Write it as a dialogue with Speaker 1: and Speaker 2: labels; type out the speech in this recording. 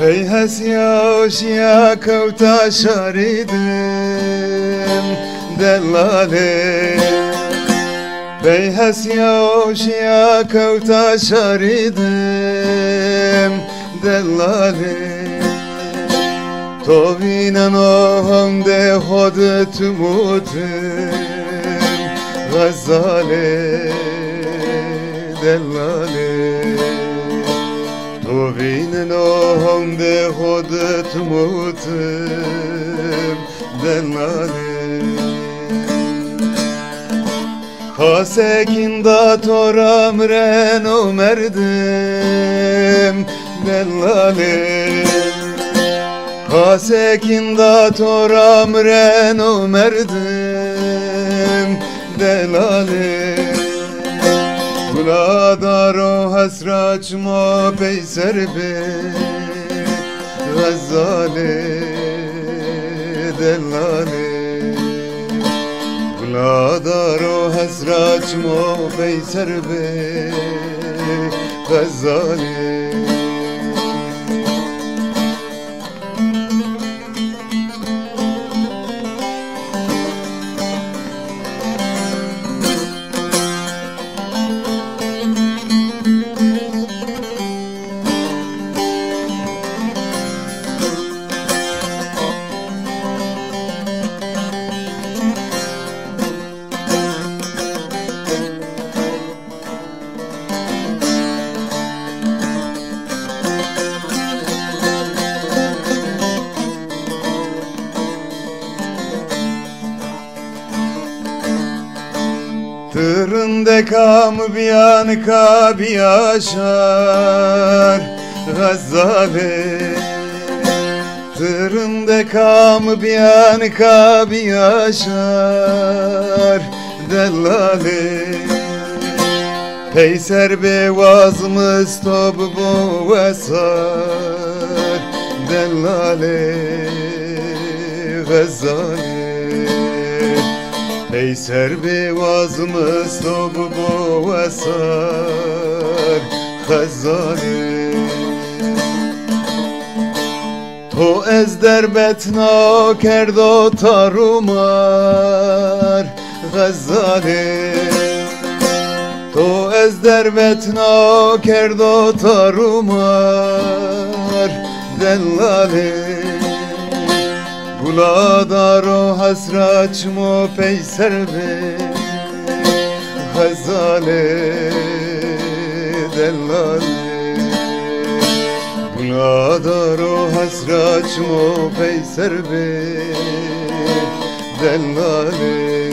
Speaker 1: Peyhes yaşya kevta şaridim delale Peyhes yaşya kevta şaridim delale Tovinen oham de hod tumutim Gazale delale Tovinen oham de hod tumutim delale Hasekin da toram reno merdim delale Hasekin da toram reno merdim delale Guladaro hasraçma peyser be Gazale delale Guladaro hasraçma peyser be Gazale Tırında kam biyan ka biyaşar Gazale Tırında kam biyan ka biyaşar delale Peyser be vazmız tob bu vesar delale Gazale Peyser be vazmız tob bu vesar Gazale To ez derbetna kerdo tarumar Gazale To ez derbetna kerdo tarumar delale Guladaro hasraçmo peyser be Gazale delale Guladaro hasraçmo peyser be delale